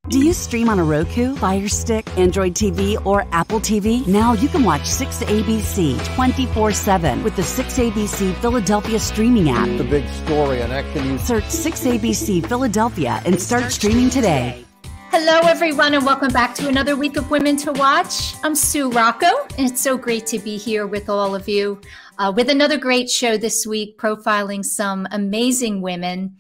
Do you stream on a Roku, Fire Stick, Android TV, or Apple TV? Now you can watch 6ABC 24/7 with the 6ABC Philadelphia streaming app. The big story on Action News. Search 6ABC Philadelphia and start streaming today. Hello, everyone, and welcome back to another week of Women to Watch. I'm Sue Rocco, and it's so great to be here with all of you with another great show this week, profiling some amazing women.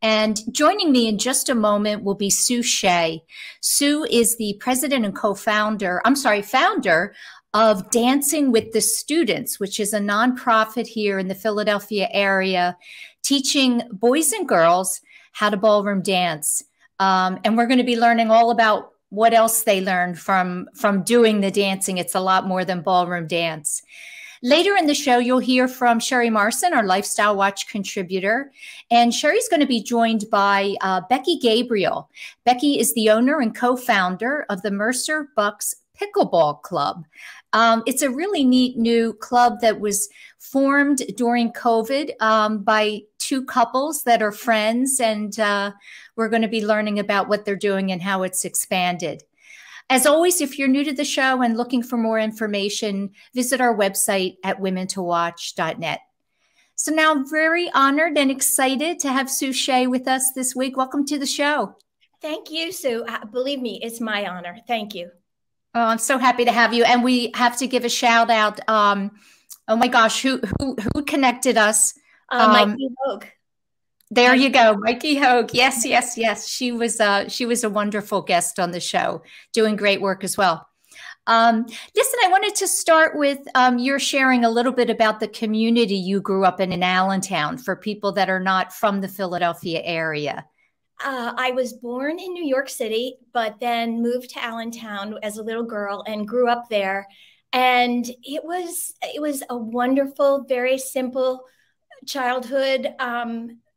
And joining me in just a moment will be Sue Shea. Sue is the president and founder of Dancing with the Students, which is a nonprofit here in the Philadelphia area, teaching boys and girls how to ballroom dance. And we're going to be learning all about what else they learn from doing the dancing. It's a lot more than ballroom dance. Later in the show, you'll hear from Sherry Marson, our Lifestyle Watch contributor. And Sherry's going to be joined by Becky Gabriel. Becky is the owner and co-founder of the Mercer Bucks Pickleball Club. It's a really neat new club that was formed during COVID by two couples that are friends. And we're going to be learning about what they're doing and how it's expanded. As always, if you're new to the show and looking for more information, visit our website at womentowatch.net. So now I'm very honored and excited to have Sue Shea with us this week. Welcome to the show. Thank you, Sue. Believe me, it's my honor. Thank you. Oh, I'm so happy to have you. And we have to give a shout out. Oh my gosh, who connected us? Mikey Hogue. There you go, Mikey Hogue. Yes, yes, yes. She was a wonderful guest on the show, doing great work as well. Listen, I wanted to start with your sharing a little bit about the community you grew up in Allentown for people that are not from the Philadelphia area. I was born in New York City, but then moved to Allentown as a little girl and grew up there. And it was a wonderful, very simple childhood.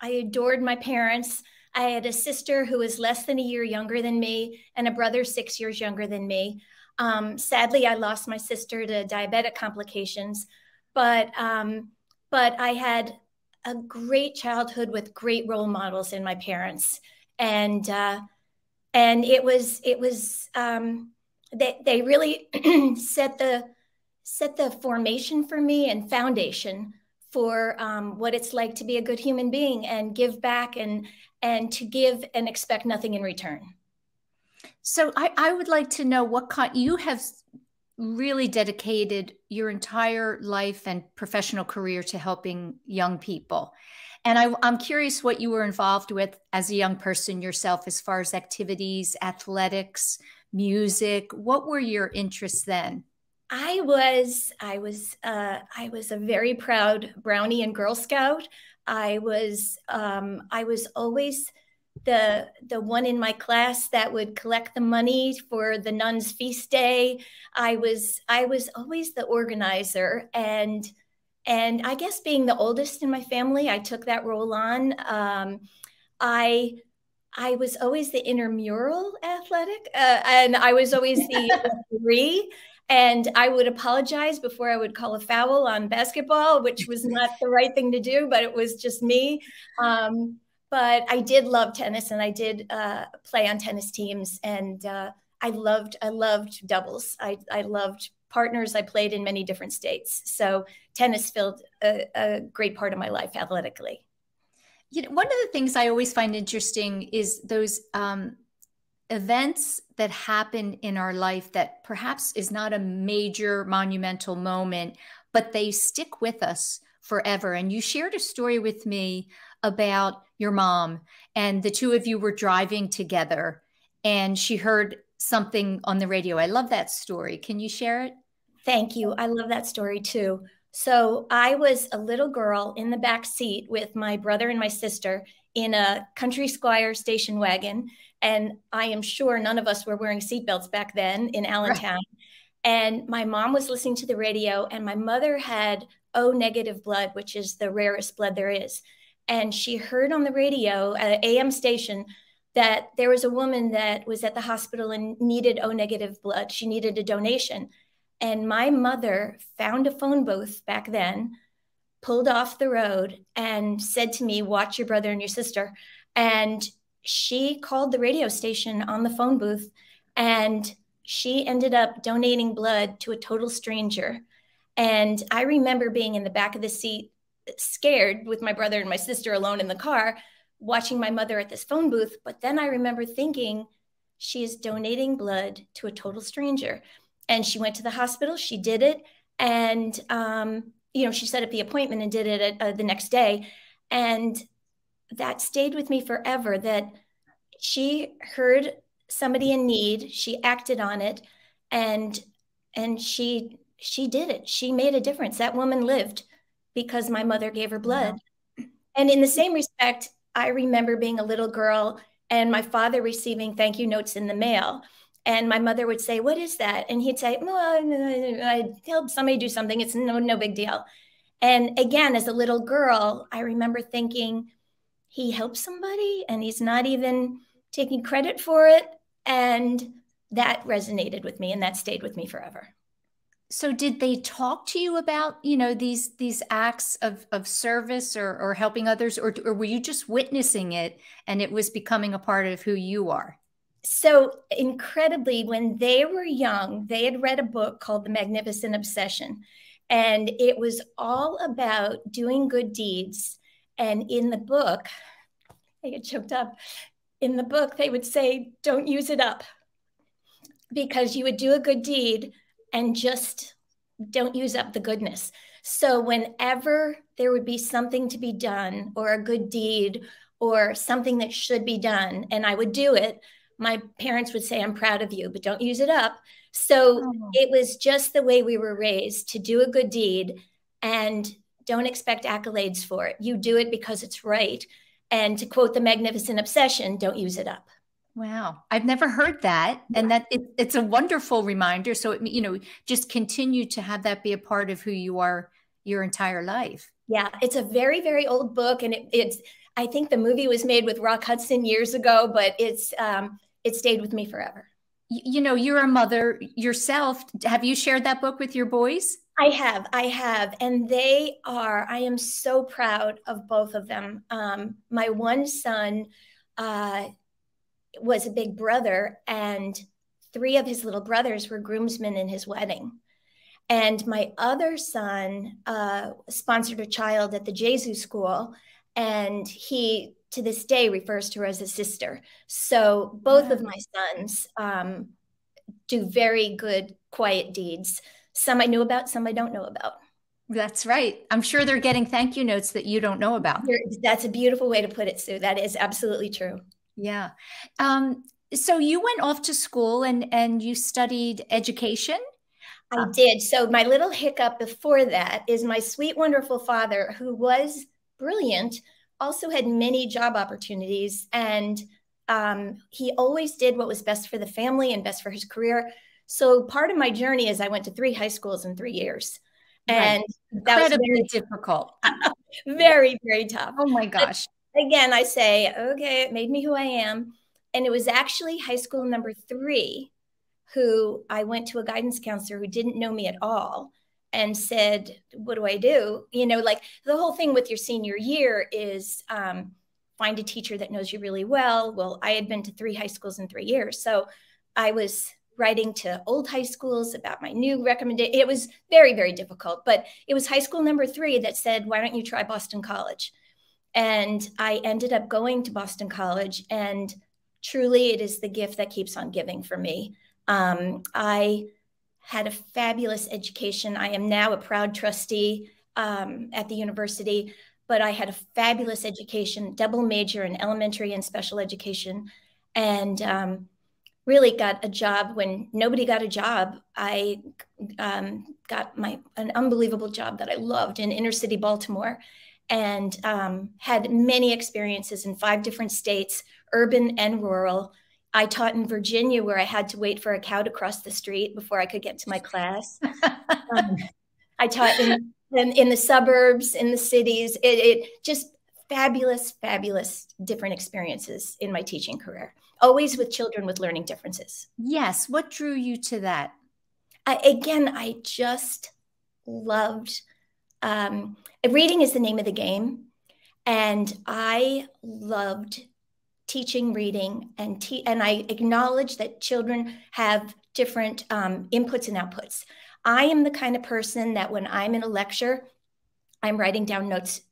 I adored my parents. I had a sister who was less than a year younger than me and a brother 6 years younger than me. Sadly, I lost my sister to diabetic complications, but I had a great childhood with great role models in my parents. And it was they really set the formation for me and foundation for what it's like to be a good human being and give back and to give and expect nothing in return. So I would like to know what you have really dedicated your entire life and professional career to helping young people. And I'm curious what you were involved with as a young person yourself, as far as activities, athletics, music. What were your interests then? I was a very proud Brownie and Girl Scout. I was always the one in my class that would collect the money for the nuns' feast day. I was always the organizer, and I guess being the oldest in my family, I took that role on. I was always the intramural athletic, and I was always the referee. And I would apologize before I would call a foul on basketball, which was not the right thing to do, but it was just me. But I did love tennis, and I did play on tennis teams. And I loved doubles. I loved partners. I played in many different states. So tennis filled a great part of my life athletically. You know, one of the things I always find interesting is those events that happen in our life that perhaps is not a major monumental moment, but they stick with us forever. And you shared a story with me about your mom, and the two of you were driving together and she heard something on the radio. I love that story. Can you share it? Thank you. I love that story too. So I was a little girl in the back seat with my brother and my sister in a Country Squire station wagon. And I am sure none of us were wearing seatbelts back then in Allentown. Right. And my mom was listening to the radio, and my mother had O negative blood, which is the rarest blood there is. And she heard on the radio at an AM station that there was a woman that was at the hospital and needed O negative blood. She needed a donation. And my mother found a phone booth back then, pulled off the road and said to me, "Watch your brother and your sister." And she called the radio station on the phone booth, and she ended up donating blood to a total stranger. And I remember being in the back of the seat, scared, with my brother and my sister alone in the car, watching my mother at this phone booth. But then I remember thinking, she is donating blood to a total stranger. And she went to the hospital, she did it. And, she set up the appointment and did it the next day. And that stayed with me forever, that she heard somebody in need, she acted on it, and she did it. She made a difference. That woman lived because my mother gave her blood. Wow. And in the same respect, I remember being a little girl and my father receiving thank you notes in the mail. And my mother would say, "What is that?" And he'd say, "Well, I helped somebody do something. It's no big deal." And again, as a little girl, I remember thinking, he helped somebody and he's not even taking credit for it. And that resonated with me, and that stayed with me forever. So did they talk to you about, these acts of service or helping others, or were you just witnessing it and it was becoming a part of who you are? So incredibly, when they were young, they had read a book called The Magnificent Obsession, and it was all about doing good deeds. And in the book, I get choked up. In the book, they would say, "Don't use it up," because you would do a good deed and just don't use up the goodness. So whenever there would be something to be done, or a good deed, or something that should be done, and I would do it, my parents would say, "I'm proud of you, but don't use it up." So it was just the way we were raised, to do a good deed and don't expect accolades for it. You do it because it's right. And to quote The Magnificent Obsession, don't use it up. Wow. I've never heard that. Yeah. And it's a wonderful reminder. So, just continue to have that be a part of who you are your entire life. Yeah. It's a very, very old book. And I think the movie was made with Rock Hudson years ago, but it stayed with me forever. You're a mother yourself. Have you shared that book with your boys? I have. And I am so proud of both of them. My one son, was a big brother, and 3 of his little brothers were groomsmen in his wedding. And my other son sponsored a child at the Jesu school, and he, to this day, refers to her as a sister. So both of my sons do very good, quiet deeds. Some I knew about, some I don't know about. That's right. I'm sure they're getting thank you notes that you don't know about. That's a beautiful way to put it, Sue. That is absolutely true. Yeah. So you went off to school and you studied education? I did. So my little hiccup before that is my sweet, wonderful father, who was brilliant, also had many job opportunities. And he always did what was best for the family and best for his career. So part of my journey is I went to 3 high schools in 3 years. And that was very difficult. Very, very tough. Oh my gosh. But again, I say, okay, it made me who I am. And it was actually high school number 3 who I went to a guidance counselor who didn't know me at all and said, "What do I do?" Like the whole thing with your senior year is find a teacher that knows you really well. Well, I had been to 3 high schools in 3 years. So I was writing to old high schools about my new recommendation. It was very, very difficult, but it was high school number 3 that said, "Why don't you try Boston College?" And I ended up going to Boston College, and truly it is the gift that keeps on giving for me. I had a fabulous education. I am now a proud trustee at the university, but I had a fabulous education, double major in elementary and special education, and really got a job when nobody got a job. I got an unbelievable job that I loved in inner city Baltimore, and had many experiences in 5 different states, urban and rural. I taught in Virginia, where I had to wait for a cow to cross the street before I could get to my class. I taught in the suburbs, in the cities. It just fabulous, fabulous different experiences in my teaching career, always with children with learning differences. Yes. What drew you to that? I just loved, reading is the name of the game. And I loved teaching reading, and I acknowledge that children have different inputs and outputs. I am the kind of person that when I'm in a lecture, I'm writing down notes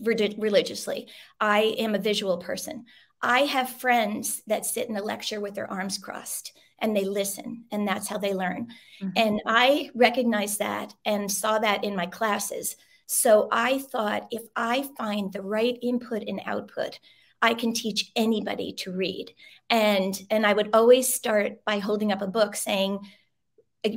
religiously. I am a visual person. I have friends that sit in a lecture with their arms crossed and they listen, and that's how they learn. Mm-hmm. And I recognized that and saw that in my classes. So I thought, if I find the right input and output, I can teach anybody to read. And I would always start by holding up a book saying,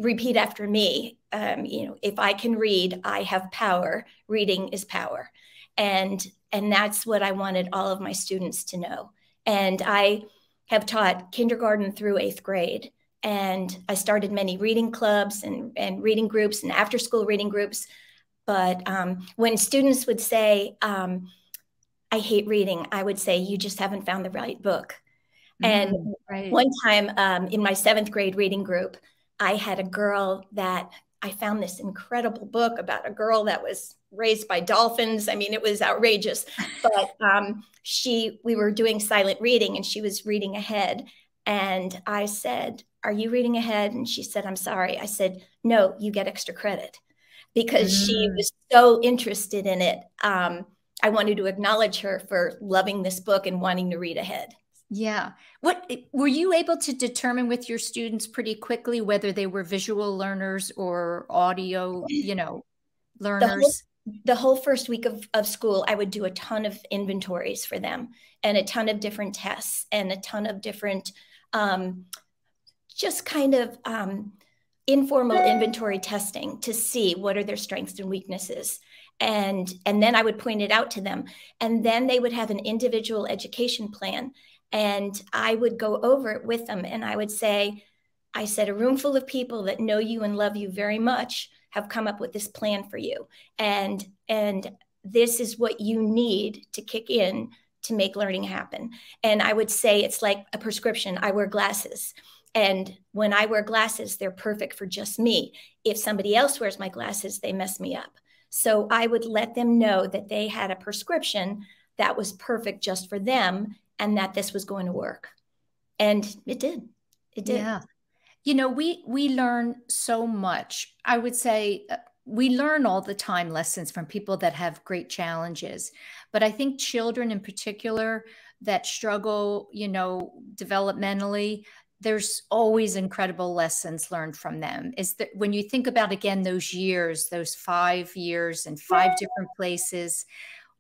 repeat after me. If I can read, I have power. Reading is power. And that's what I wanted all of my students to know. And I have taught kindergarten through 8th grade. And I started many reading clubs and reading groups and after school reading groups. But when students would say, I hate reading, I would say, you just haven't found the right book. And one time in my 7th grade reading group, I had a girl that I found this incredible book about a girl that was raised by dolphins. I mean, it was outrageous, but we were doing silent reading and she was reading ahead. And I said, are you reading ahead? And she said, I'm sorry. I said, no, you get extra credit, because she was so interested in it. I wanted to acknowledge her for loving this book and wanting to read ahead. Yeah. What were you able to determine with your students pretty quickly, whether they were visual learners or audio, learners? The whole first week of school, I would do a ton of inventories for them and a ton of different tests and a ton of different, just kind of informal inventory testing to see what are their strengths and weaknesses. And then I would point it out to them. And then they would have an individual education plan. And I would go over it with them. And I would say, I said, a room full of people that know you and love you very much have come up with this plan for you. And this is what you need to kick in to make learning happen. And I would say, it's like a prescription. I wear glasses. And when I wear glasses, they're perfect for just me. If somebody else wears my glasses, they mess me up. So I would let them know that they had a prescription that was perfect just for them, and that this was going to work. And it did. It did. Yeah. We learn so much. I would say we learn all the time lessons from people that have great challenges. But I think children in particular that struggle, developmentally, there's always incredible lessons learned from them. Is that when you think about, again, those years, those 5 years in 5 different places,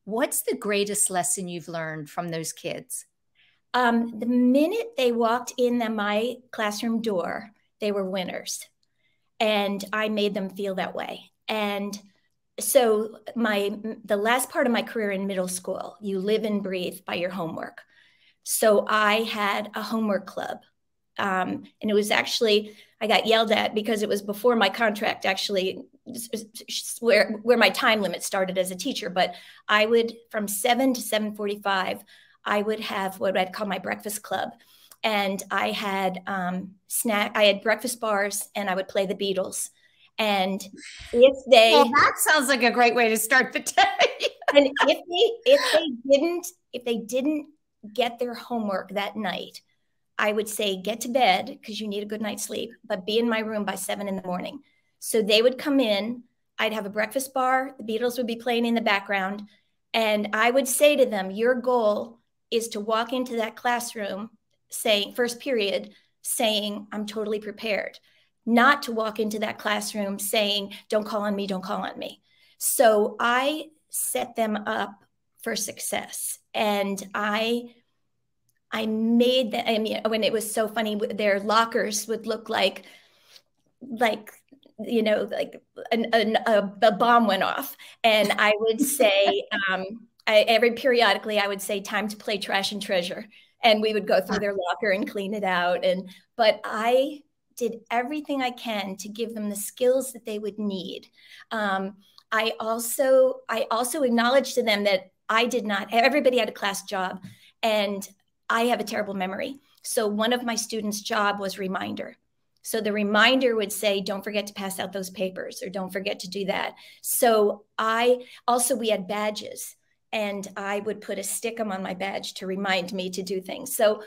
what's the greatest lesson you've learned from those kids? The minute they walked in my classroom door, they were winners. And I made them feel that way. And so the last part of my career in middle school, you live and breathe by your homework. So I had a homework club. And it was actually, I got yelled at because it was before my contract actually, where my time limit started as a teacher. But I would, from 7 to 7:45, I would have what I'd call my breakfast club. And I had I had breakfast bars, and I would play the Beatles. And if they... Well, that sounds like a great way to start the day. And if they didn't get their homework that night, I would say, get to bed because you need a good night's sleep, but be in my room by 7 in the morning. So they would come in, I'd have a breakfast bar, the Beatles would be playing in the background, and I would say to them, your goal is to walk into that classroom saying, first period, saying, I'm totally prepared. Not to walk into that classroom saying, don't call on me, don't call on me. So I set them up for success. And I made them, I mean, when it was so funny, their lockers would look like a bomb went off. And I would say, periodically, I would say, time to play trash and treasure. And we would go through their locker and clean it out. But I did everything I can to give them the skills that they would need. I also acknowledged to them that everybody had a class job, and I have a terrible memory. So one of my students' job was reminder. So the reminder would say, don't forget to pass out those papers, or don't forget to do that. So we had badges. and I would put a stickum on my badge to remind me to do things. So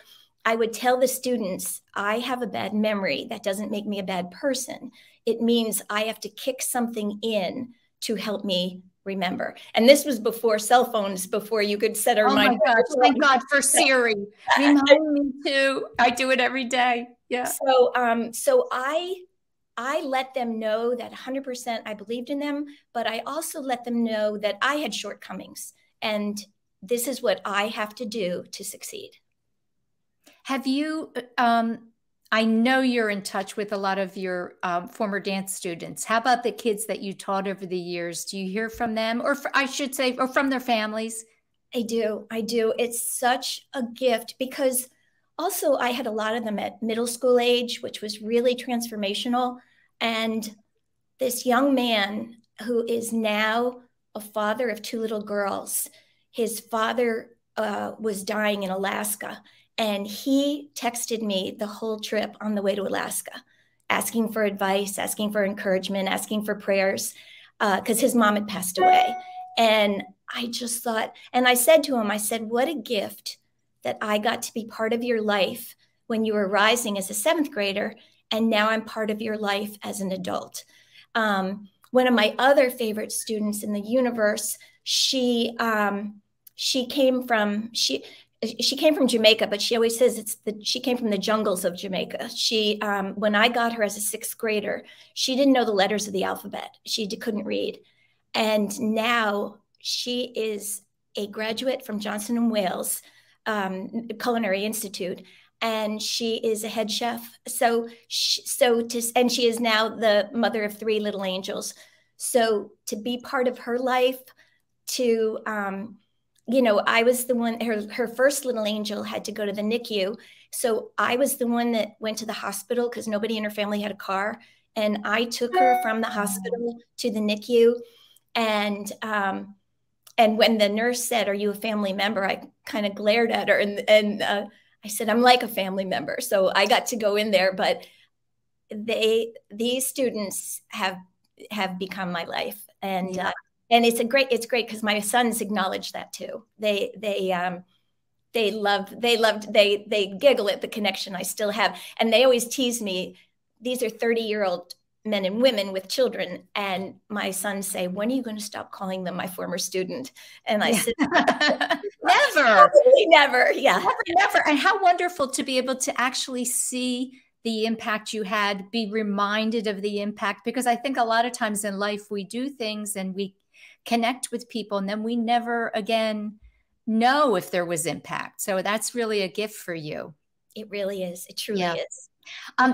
I would tell the students, I have a bad memory. That doesn't make me a bad person. It means I have to kick something in to help me remember. And this was before cell phones, before you could set a reminder. Oh my gosh, thank God for Siri. Remind me too. I do it every day. Yeah. So I let them know that 100% I believed in them, but I also let them know that I had shortcomings, and this is what I have to do to succeed. Have you, I know you're in touch with a lot of your former dance students. How about the kids that you taught over the years? Do you hear from them, or I should say, or from their families? I do. It's such a gift, because also I had a lot of them at middle school age, which was really transformational. And this young man who is now a father of 2 little girls, his father was dying in Alaska. And he texted me the whole trip on the way to Alaska, asking for advice, asking for encouragement, asking for prayers, because his mom had passed away. And I just thought, and I said to him, I said, what a gift that I got to be part of your life when you were rising as a 7th grader, and now I'm part of your life as an adult. One of my other favorite students in the universe, she came from Jamaica, but she always says she came from the jungles of Jamaica. When I got her as a 6th grader, she didn't know the letters of the alphabet. She couldn't read. And now she is a graduate from Johnson & Wales Culinary Institute, and she is a head chef. And she is now the mother of 3 little angels. So to be part of her life, to I was the one, her first little angel had to go to the NICU. So I was the one that went to the hospital because nobody in her family had a car. And I took her from the hospital to the NICU. And when the nurse said, "Are you a family member?" I kind of glared at her and I said, "I'm like a family member." So I got to go in there, but these students have become my life. And, yeah. And it's great because my sons acknowledge that too. They giggle at the connection I still have. And they always tease me. These are 30-year-old men and women with children. And my sons say, "When are you going to stop calling them my former student?" And I said, never. Probably never. Yeah. Never. And how wonderful to be able to actually see the impact you had, be reminded of the impact, because I think a lot of times in life we do things and we connect with people and then we never again know if there was impact. So that's really a gift for you. It really is. It truly is.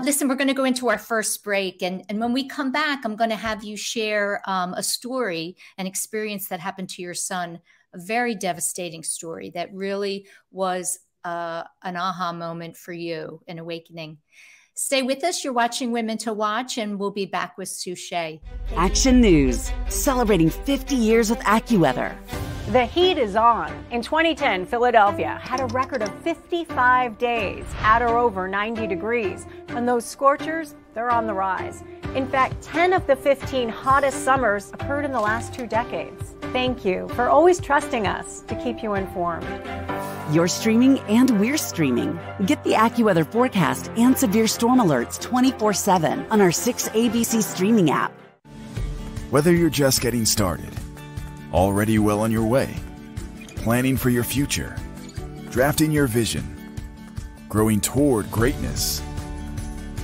Listen, we're going to go into our first break. And when we come back, I'm going to have you share a story, an experience that happened to your son, a very devastating story that really was an aha moment for you, an awakening. Stay with us. You're watching Women to Watch, and we'll be back with Sue Shea. Action News, celebrating 50 years with AccuWeather. The heat is on. In 2010, Philadelphia had a record of 55 days at or over 90 degrees. And those scorchers, they're on the rise. In fact, 10 of the 15 hottest summers occurred in the last 2 decades. Thank you for always trusting us to keep you informed. You're streaming and we're streaming. Get the AccuWeather forecast and severe storm alerts 24/7 on our 6ABC streaming app. Whether you're just getting started, already well on your way, planning for your future, drafting your vision, growing toward greatness,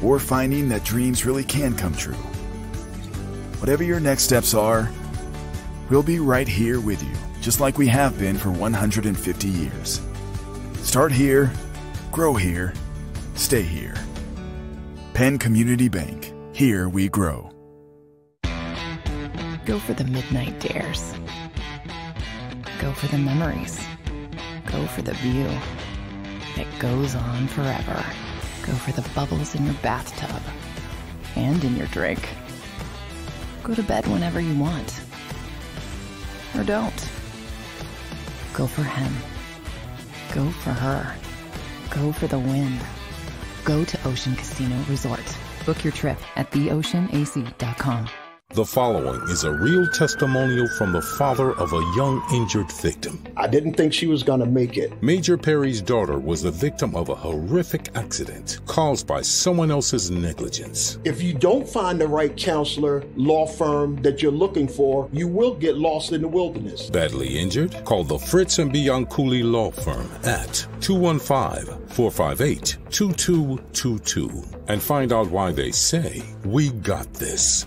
or finding that dreams really can come true. Whatever your next steps are, we'll be right here with you, just like we have been for 150 years. Start here, grow here, stay here. Penn Community Bank. Here we grow. Go for the midnight dares. Go for the memories. Go for the view that goes on forever. Go for the bubbles in your bathtub and in your drink. Go to bed whenever you want. Or don't. Go for him. Go for her. Go for the win. Go to Ocean Casino Resort. Book your trip at theoceanac.com. The following is a real testimonial from the father of a young injured victim. I didn't think she was going to make it. Major Perry's daughter was the victim of a horrific accident caused by someone else's negligence. If you don't find the right counselor, law firm that you're looking for, you will get lost in the wilderness. Badly injured? Call the Fritz and Bianculli Law Firm at 215-458-2222 and find out why they say, "We got this."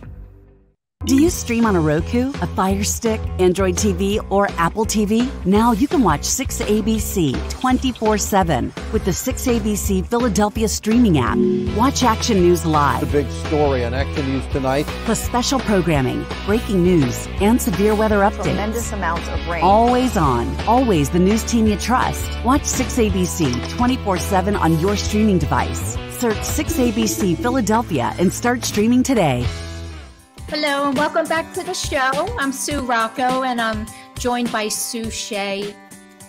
Do you stream on a Roku, a Fire Stick, Android TV, or Apple TV? Now you can watch 6ABC 24/7 with the 6ABC Philadelphia streaming app. Watch Action News live. The big story on Action News tonight. Plus special programming, breaking news, and severe weather updates. Tremendous amounts of rain. Always on. Always the news team you trust. Watch 6ABC 24/7 on your streaming device. Search 6ABC Philadelphia and start streaming today. Hello and welcome back to the show. I'm Sue Rocco and I'm joined by Sue Shea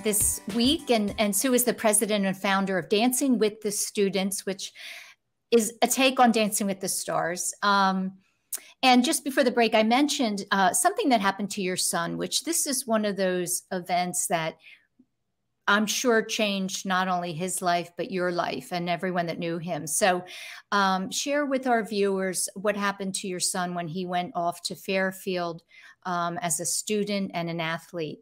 this week. And Sue is the president and founder of Dancing with the Students, which is a take on Dancing with the Stars. And just before the break, I mentioned something that happened to your son, which this is one of those events that I'm sure changed not only his life, but your life and everyone that knew him. So share with our viewers what happened to your son when he went off to Fairfield as a student and an athlete.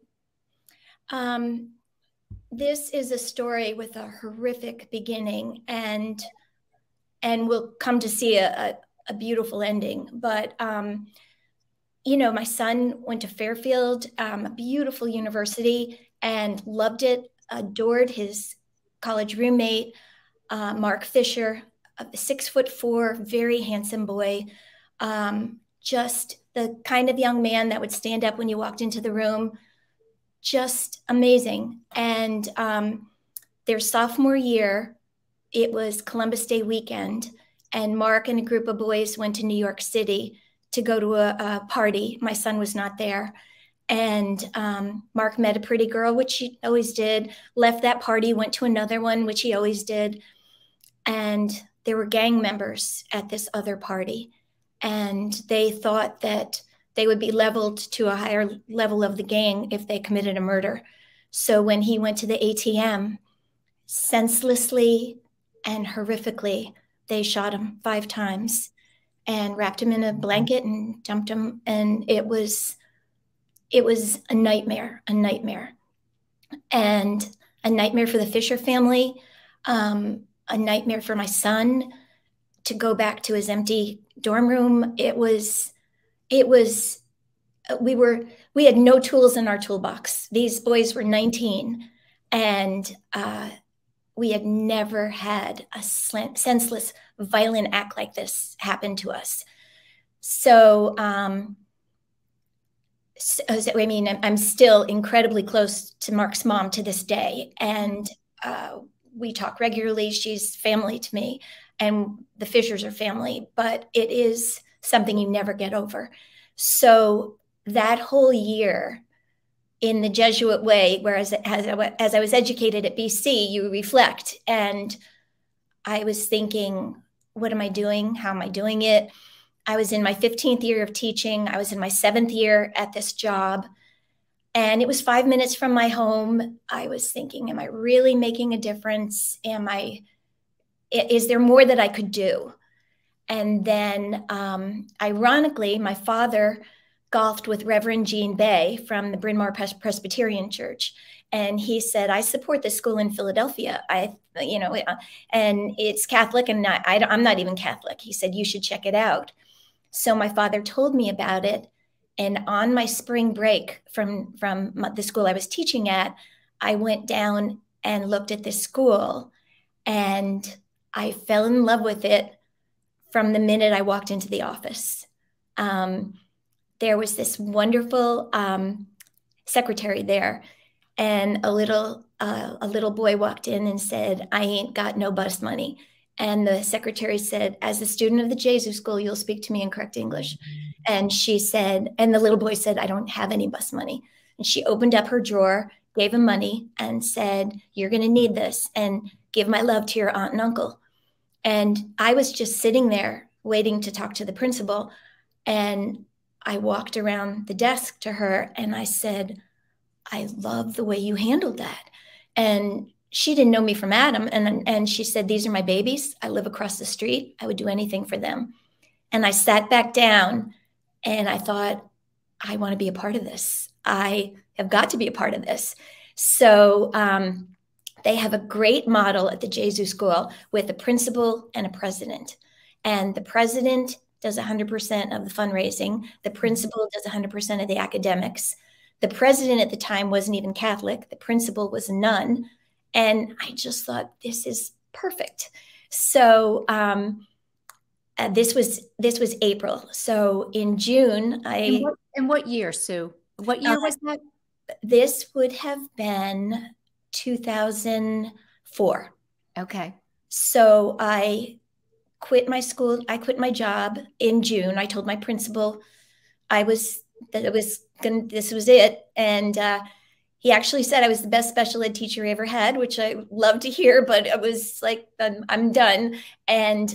This is a story with a horrific beginning and we'll come to see a beautiful ending. But, you know, my son went to Fairfield, a beautiful university, and loved it, adored his college roommate, Mark Fisher, a 6'4", very handsome boy, just the kind of young man that would stand up when you walked into the room, just amazing. And their sophomore year, it was Columbus Day weekend, and Mark and a group of boys went to New York City to go to a party. My son was not there. And Mark met a pretty girl, which he always did, left that party, went to another one, which he always did. And there were gang members at this other party. And they thought that they would be leveled to a higher level of the gang if they committed a murder. So when he went to the ATM, senselessly and horrifically, they shot him 5 times and wrapped him in a blanket and dumped him. And it was a nightmare, and a nightmare for the Fisher family, a nightmare for my son to go back to his empty dorm room. We had no tools in our toolbox. These boys were 19 and we had never had a senseless, violent act like this happen to us. So, I mean, I'm still incredibly close to Mark's mom to this day. And we talk regularly. She's family to me. And the Fishers are family. But it is something you never get over. So that whole year, in the Jesuit way, whereas as I was educated at BC, you reflect. And I was thinking, what am I doing? How am I doing it? I was in my 15th year of teaching. I was in my 7th year at this job. And it was 5 minutes from my home. I was thinking, am I really making a difference? Is there more that I could do? And then, ironically, my father golfed with Reverend Gene Bay from the Bryn Mawr Presbyterian Church. And he said, I support this school in Philadelphia. And it's Catholic, and I'm not even Catholic. He said, you should check it out. So my father told me about it. And on my spring break from the school I was teaching at, I went down and looked at this school, and I fell in love with it from the minute I walked into the office. There was this wonderful secretary there, and a little boy walked in and said, I ain't got no bus money. And the secretary said, as a student of the Jesuit school, you'll speak to me in correct English. And she said, and the little boy said, I don't have any bus money. And she opened up her drawer, gave him money, and said, you're going to need this, and give my love to your aunt and uncle. And I was just sitting there waiting to talk to the principal. And I walked around the desk to her and I said, I love the way you handled that. And she didn't know me from Adam. And she said, these are my babies. I live across the street. I would do anything for them. And I sat back down and I thought, I want to be a part of this. I have got to be a part of this. So they have a great model at the Jesu School with a principal and a president. And the president does 100% of the fundraising. The principal does 100% of the academics. The president at the time wasn't even Catholic. The principal was a nun. And I just thought, this is perfect. So this was April. So in June, In what year, Sue? What year was that? This would have been 2004. Okay. So I quit my school. I quit my job in June. I told my principal this was it. And he actually said I was the best special ed teacher he ever had, which I love to hear, but it was like, I'm done. And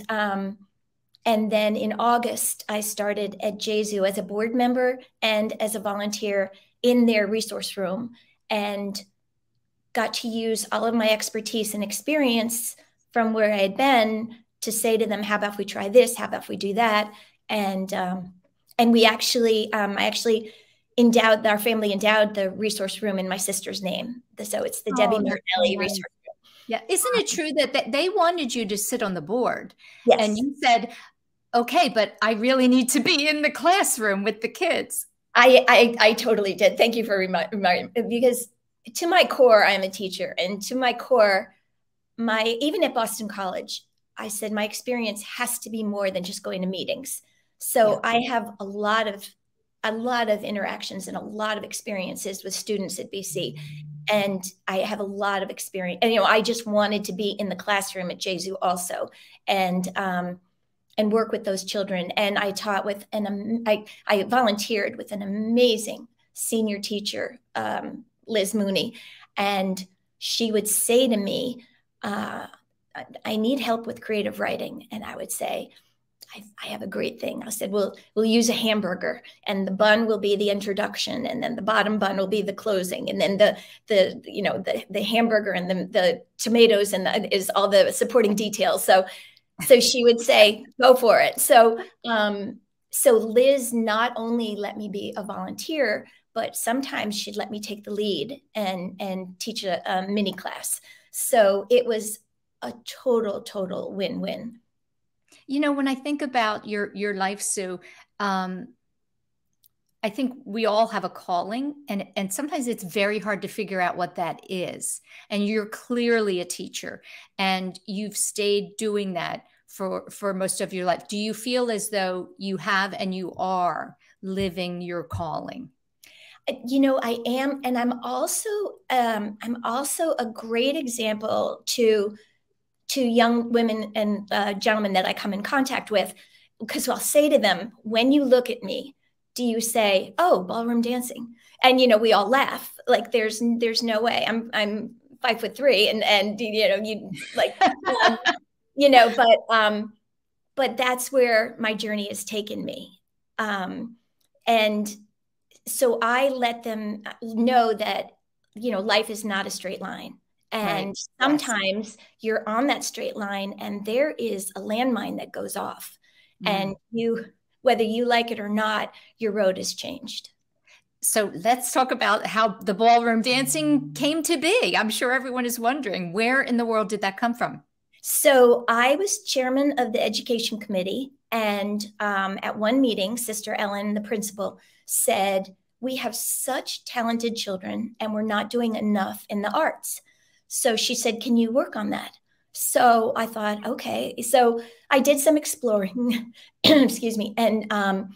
then in August, I started at Jesu as a board member and as a volunteer in their resource room, and got to use all of my expertise and experience from where I had been to say to them, how about if we try this? How about if we do that? And we actually, I actually our family endowed the resource room in my sister's name. So it's the Debbie Martinelli Resource Room. Yeah. Isn't it true that they wanted you to sit on the board? Yes. And you said, okay, but I really need to be in the classroom with the kids. I totally did. Thank you for reminding me, because to my core, I'm a teacher, and to my core, even at Boston College, I said my experience has to be more than just going to meetings. So I have a lot of interactions and a lot of experiences with students at BC, and I have a lot of experience. And I just wanted to be in the classroom at Jesu also, and work with those children. And I taught with I volunteered with an amazing senior teacher, Liz Mooney, and she would say to me, I need help with creative writing. And I would say, I have a great thing. I said, we'll use a hamburger, and the bun will be the introduction, and then the bottom bun will be the closing, and then the hamburger and the tomatoes and is all the supporting details. So she would say, go for it. So Liz not only let me be a volunteer, but sometimes she'd let me take the lead and teach a mini class. So it was a total win-win. When I think about your life, Sue, I think we all have a calling, and sometimes it's very hard to figure out what that is. And you're clearly a teacher, and you've stayed doing that for most of your life. Do you feel as though you have and you are living your calling? I am, and I'm also a great example to young women and gentlemen that I come in contact with, because I'll say to them, when you look at me, do you say, "Oh, ballroom dancing"? And we all laugh, like there's no way. I'm 5'3", and you like, but that's where my journey has taken me, and so I let them know that life is not a straight line. And right. Sometimes you're on that straight line and there is a landmine that goes off, and whether you like it or not, your road has changed. So let's talk about how the ballroom dancing came to be. I'm sure everyone is wondering, where in the world did that come from? So I was chairman of the education committee, and at one meeting, Sister Ellen, the principal, said, we have such talented children and we're not doing enough in the arts. So she said, can you work on that? So I thought, okay. So I did some exploring, excuse me. And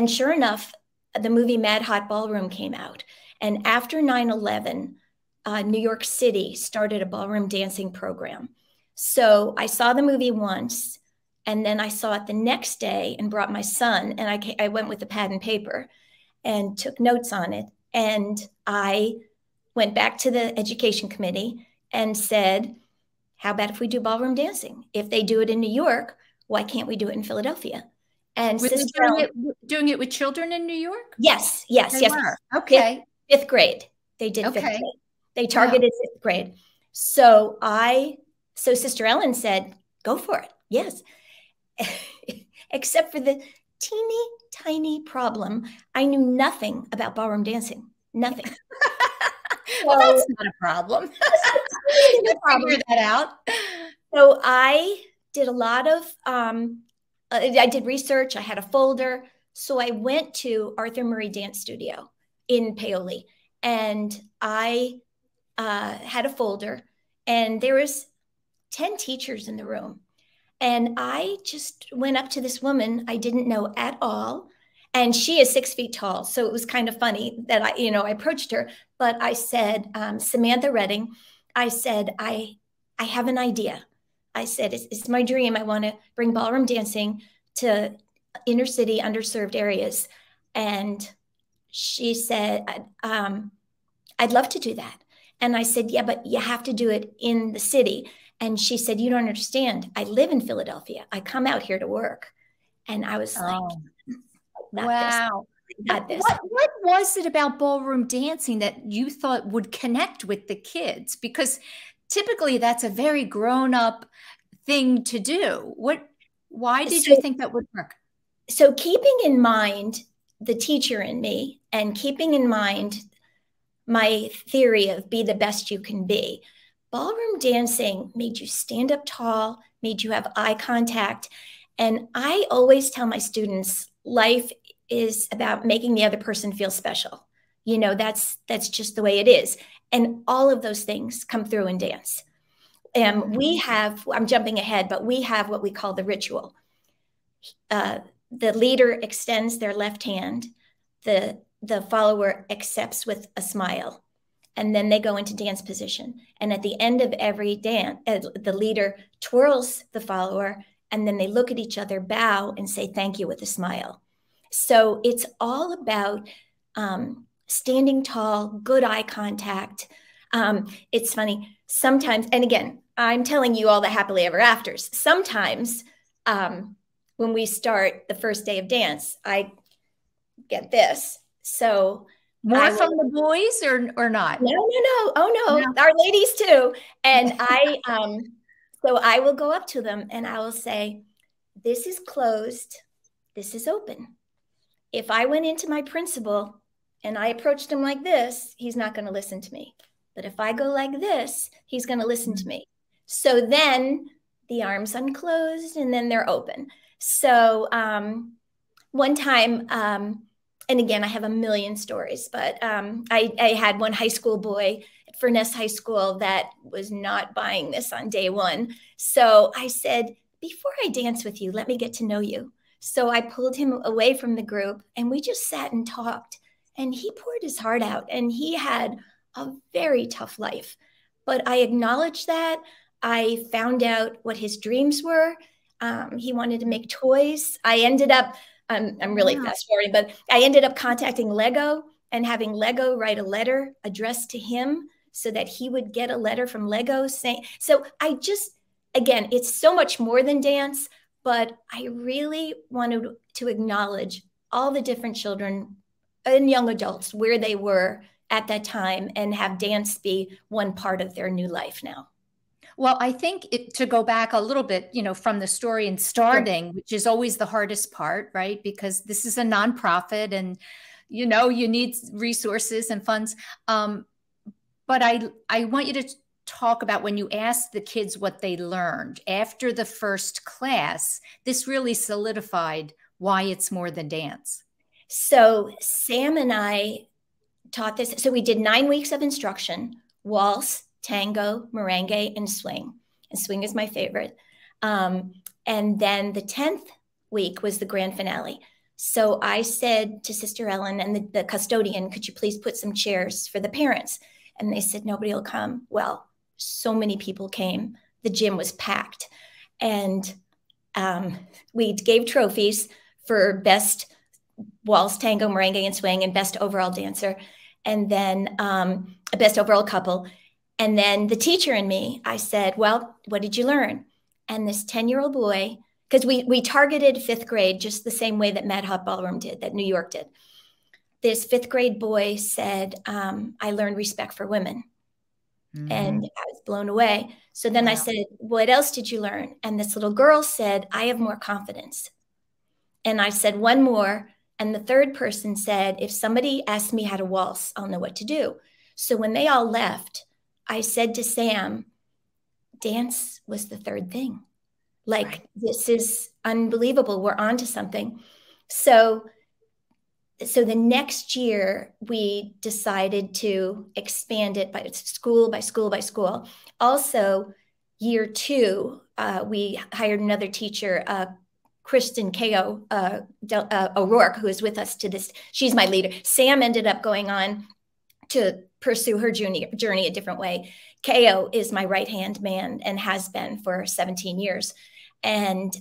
sure enough, the movie Mad Hot Ballroom came out. And after 9/11, New York City started a ballroom dancing program. So I saw the movie once, and then I saw it the next day and brought my son, and I went with a pad and paper and took notes on it. And I went back to the education committee and said, how about if we do ballroom dancing? If they do it in New York, why can't we do it in Philadelphia? And Were they doing it with children in New York? Yes. Were. Okay. Fifth grade. They did fifth grade. They targeted fifth grade. So Sister Ellen said, go for it. Yes. Except for the teeny tiny problem. I knew nothing about ballroom dancing. Nothing. Well, that's not a problem. You'll figure that out. So I did a lot of, I did research. I had a folder. So I went to Arthur Murray Dance Studio in Paoli, and I had a folder, and there was 10 teachers in the room. And I just went up to this woman I didn't know at all. And she is 6 feet tall. So it was kind of funny that I approached her, but I said, Samantha Redding, I said, I have an idea. I said, it's my dream. I want to bring ballroom dancing to inner city, underserved areas. And she said, I'd love to do that. And I said, yeah, but you have to do it in the city. And she said, you don't understand. I live in Philadelphia. I come out here to work. And I was like, wow. What was it about ballroom dancing that you thought would connect with the kids? Because typically that's a very grown-up thing to do. Why did you think that would work? So keeping in mind the teacher in me and keeping in mind my theory of be the best you can be, ballroom dancing made you stand up tall, made you have eye contact. And I always tell my students, life is about making the other person feel special. That's just the way it is. And all of those things come through in dance. And I'm jumping ahead, but we have what we call the ritual. The leader extends their left hand. The follower accepts with a smile. And then they go into dance position. And at the end of every dance, the leader twirls the follower, and then they look at each other, bow, and say thank you with a smile. So it's all about standing tall, good eye contact. It's funny sometimes, and again, I'm telling you all the happily ever afters. Sometimes when we start the first day of dance, I get this. So more from the boys or not? No. Oh no, our ladies too. And so I will go up to them and I will say, this is closed, this is open. If I went into my principal and I approached him like this, he's not going to listen to me. But if I go like this, he's going to listen to me. So then the arms unclosed and then they're open. So one time, and again, I have a million stories, but I had one high school boy at Furness High School that was not buying this on day one. So I said, before I dance with you, let me get to know you. So I pulled him away from the group and we just sat and talked, and he poured his heart out, and he had a very tough life. But I acknowledged that. I found out what his dreams were. He wanted to make toys. I ended up, I'm really fast forwarding, but I ended up contacting Lego and having Lego write a letter addressed to him so that he would get a letter from Lego saying, so I just, again, it's so much more than dance, but I really wanted to acknowledge all the different children and young adults where they were at that time and have dance be one part of their new life now. Well, I think to go back a little bit, from the story and starting, which is always the hardest part, right? Because this is a nonprofit and, you need resources and funds. But I want you to talk about when you asked the kids what they learned after the first class. This really solidified why it's more than dance. So Sam and I taught this. So we did 9 weeks of instruction: waltz, tango, merengue, and swing. And swing is my favorite. And then the 10th week was the grand finale. So I said to Sister Ellen and the custodian, could you please put some chairs for the parents? And they said, nobody will come. Well, so many people came. The gym was packed. And we gave trophies for best waltz, tango, merengue, and swing, and best overall dancer. And then a best overall couple. And then the teacher and me, I said, well, what did you learn? And this 10-year-old boy because we targeted 5th grade just the same way that Mad Hot Ballroom did, that New York did. This 5th grade boy said, I learned respect for women. And I was blown away. So then I said, what else did you learn? And this little girl said, I have more confidence. And I said, one more. And the third person said, if somebody asks me how to waltz, I'll know what to do. So when they all left, I said to Sam, dance was the third thing. Like, this is unbelievable. We're on to something. So the next year, we decided to expand it by school, by school, by school. Also, year 2, we hired another teacher, Kristen Ko O'Rourke, who is with us to this. She's my leader. Sam ended up going on to pursue her journey a different way. Ko is my right-hand man and has been for 17 years. And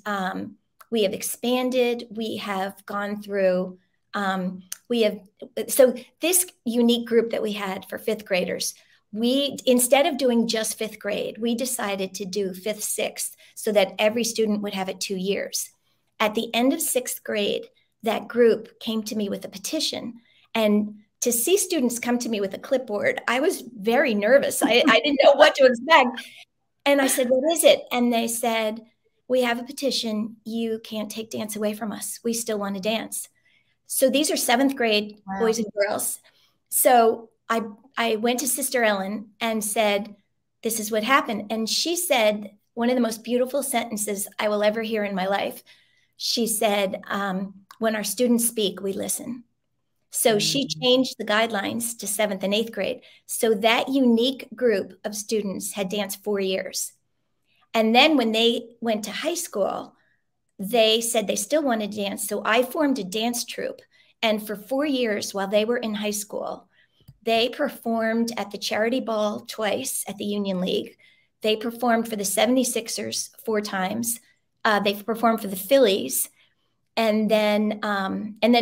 we have expanded. We have gone through, so this unique group that we had for 5th graders, instead of doing just 5th grade, we decided to do 5th, 6th, so that every student would have it 2 years. At the end of 6th grade, that group came to me with a petition. And to see students come to me with a clipboard, I was very nervous. I didn't know what to expect. And I said, what is it? And they said, we have a petition. You can't take dance away from us. We still want to dance. So these are 7th grade boys and girls. So I went to Sister Ellen and said, this is what happened. And she said one of the most beautiful sentences I will ever hear in my life. She said, when our students speak, we listen. So she changed the guidelines to 7th and 8th grade. So that unique group of students had danced 4 years. And then when they went to high school, they said they still wanted to dance. So I formed a dance troupe. And for 4 years while they were in high school, they performed at the charity ball twice at the Union League. They performed for the 76ers 4 times. They performed for the Phillies. And then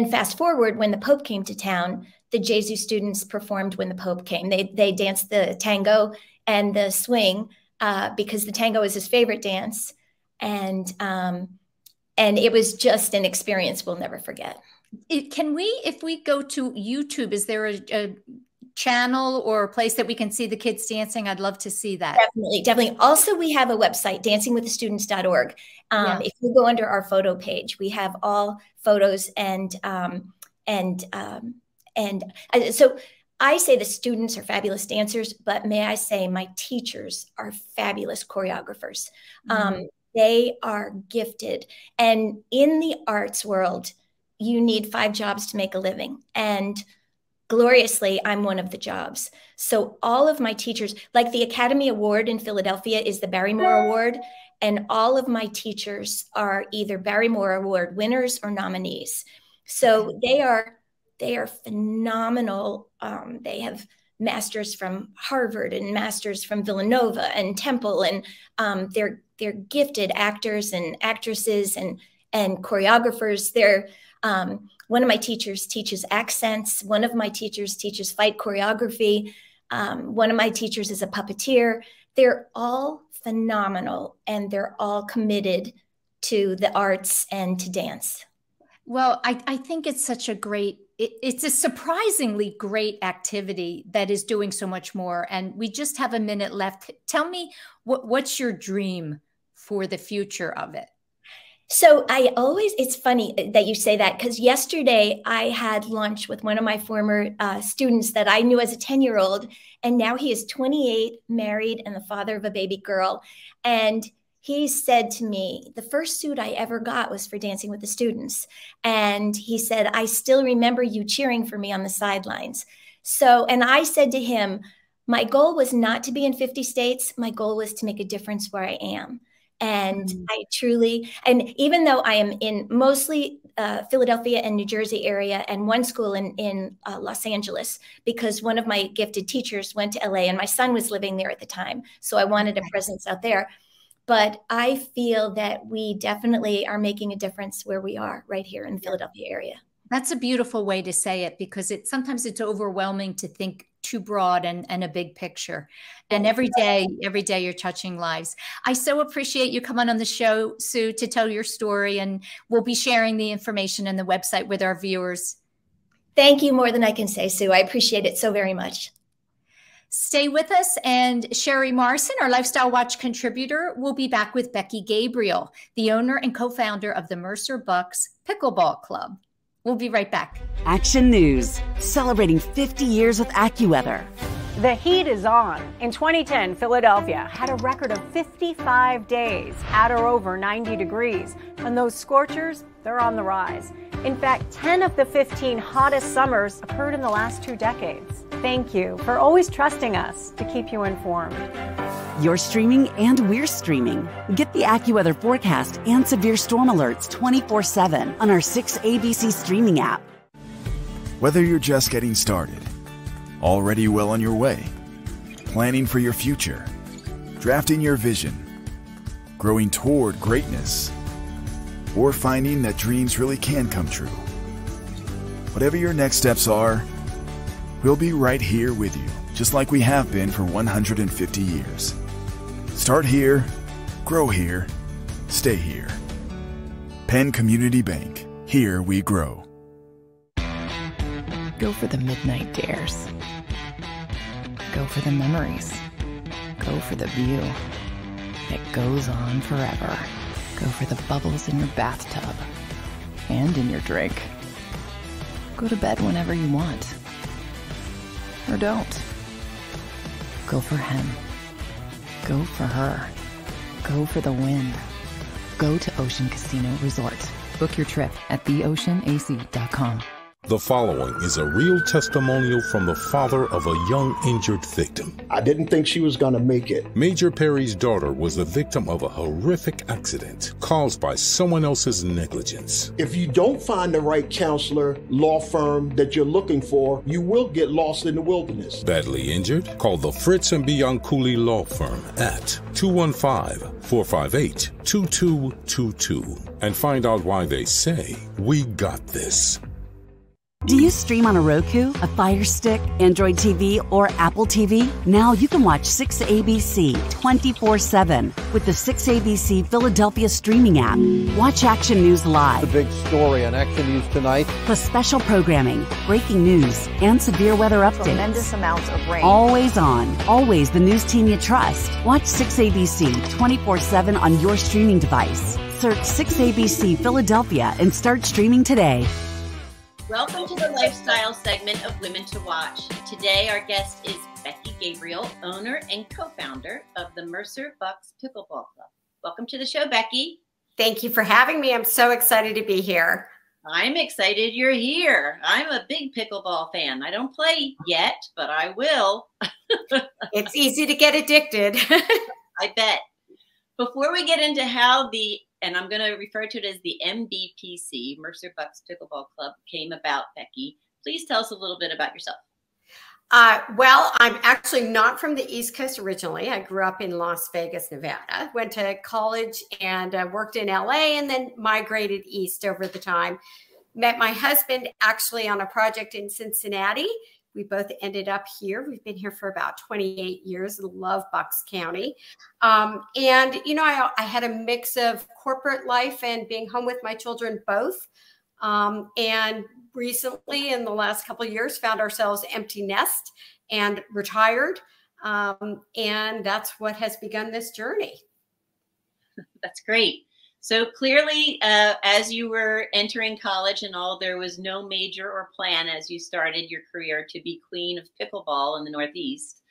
fast forward, when the Pope came to town, the Jesu students performed when the Pope came. They danced the tango and the swing because the tango is his favorite dance. And it was just an experience we'll never forget. If we go to YouTube, is there a channel or a place that we can see the kids dancing? I'd love to see that. Definitely. Also, we have a website, dancingwiththestudents.org. If you go under our photo page, we have all photos and so I say the students are fabulous dancers, but may I say my teachers are fabulous choreographers. They are gifted. And in the arts world, you need 5 jobs to make a living. And gloriously, I'm one of the jobs. So all of my teachers, like the Academy Award in Philadelphia is the Barrymore Award, and all of my teachers are either Barrymore Award winners or nominees. So they are phenomenal. They have masters from Harvard and masters from Villanova and Temple, and they're gifted actors and actresses and choreographers. One of my teachers teaches accents. One of my teachers teaches fight choreography. One of my teachers is a puppeteer. They're all phenomenal, and they're all committed to the arts and to dance. Well, I think it's such a it's a surprisingly great activity that is doing so much more. And we just have a minute left. Tell me, what's your dream for the future of it? So it's funny that you say that, because yesterday I had lunch with one of my former students that I knew as a 10-year-old, and now he is 28, married, and the father of a baby girl. And he said to me, the first suit I ever got was for Dancing with the Students. And he said, I still remember you cheering for me on the sidelines. And I said to him, my goal was not to be in 50 states. My goal was to make a difference where I am. And I truly, and even though I am in mostly Philadelphia and New Jersey area, and one school in Los Angeles, because one of my gifted teachers went to LA and my son was living there at the time. So I wanted a presence out there. But I feel that we definitely are making a difference where we are right here in the Philadelphia area. That's a beautiful way to say it, because sometimes it's overwhelming to think too broad and a big picture. And every day you're touching lives. I so appreciate you coming on the show, Sue, to tell your story. And we'll be sharing the information and the website with our viewers. Thank you more than I can say, Sue. I appreciate it so very much. Stay with us, and Sherry Morrison, our Lifestyle Watch contributor, will be back with Becky Gabriel, the owner and co-founder of the Mercer Bucks Pickleball Club. We'll be right back. Action News, celebrating 50 years with AccuWeather. The heat is on. In 2010, Philadelphia had a record of 55 days at or over 90 degrees. And those scorchers, they're on the rise. In fact, 10 of the 15 hottest summers occurred in the last 2 decades. Thank you for always trusting us to keep you informed. You're streaming and we're streaming. Get the AccuWeather forecast and severe storm alerts 24/7 on our 6ABC streaming app. Whether you're just getting started, already well on your way, planning for your future, drafting your vision, growing toward greatness, or finding that dreams really can come true. Whatever your next steps are, we'll be right here with you, just like we have been for 150 years. Start here, grow here, stay here. Penn Community Bank. Here we grow. Go for the midnight dares. Go for the memories. Go for the view that goes on forever. Go for the bubbles in your bathtub and in your drink. Go to bed whenever you want. Or don't. Go for him. Go for her. Go for the win. Go to Ocean Casino Resort. Book your trip at theoceanac.com. The following is a real testimonial from the father of a young injured victim. I didn't think she was going to make it. Major Perry's daughter was the victim of a horrific accident caused by someone else's negligence. If you don't find the right counselor, law firm that you're looking for, you will get lost in the wilderness. Badly injured? Call the Fritz and Bianculli Law Firm at 215-458-2222 and find out why they say, "We got this." Do you stream on a Roku, a Fire Stick, Android TV, or Apple TV? Now you can watch 6ABC 24/7 with the 6ABC Philadelphia streaming app. Watch Action News The live, big story on Action News tonight. plus special programming, breaking news, and severe weather updates. Tremendous amounts of rain. Always on, always the news team you trust. Watch 6ABC 24/7 on your streaming device. Search 6ABC Philadelphia and start streaming today. Welcome to the lifestyle segment of Women to Watch. Today, our guest is Becky Gabriel, owner and co-founder of the Mercer Bucks Pickleball Club. Welcome to the show, Becky. Thank you for having me. I'm so excited to be here. I'm excited you're here. I'm a big pickleball fan. I don't play yet, but I will. It's easy to get addicted. I bet. Before we get into how and I'm going to refer to it as the MBPC, Mercer Bucks Pickleball Club, came about, Becky. Please tell us a little bit about yourself. Well, I'm actually not from the East Coast originally. I grew up in Las Vegas, Nevada, went to college and worked in LA, and then migrated east over the time. Met my husband actually on a project in Cincinnati. We both ended up here. We've been here for about 28 years. Love Bucks County. And, you know, I had a mix of corporate life and being home with my children both. And recently, in the last couple of years, found ourselves empty nest and retired. And that's what has begun this journey. That's great. So clearly, as you were entering college and all, there was no major or plan as you started your career to be queen of pickleball in the Northeast.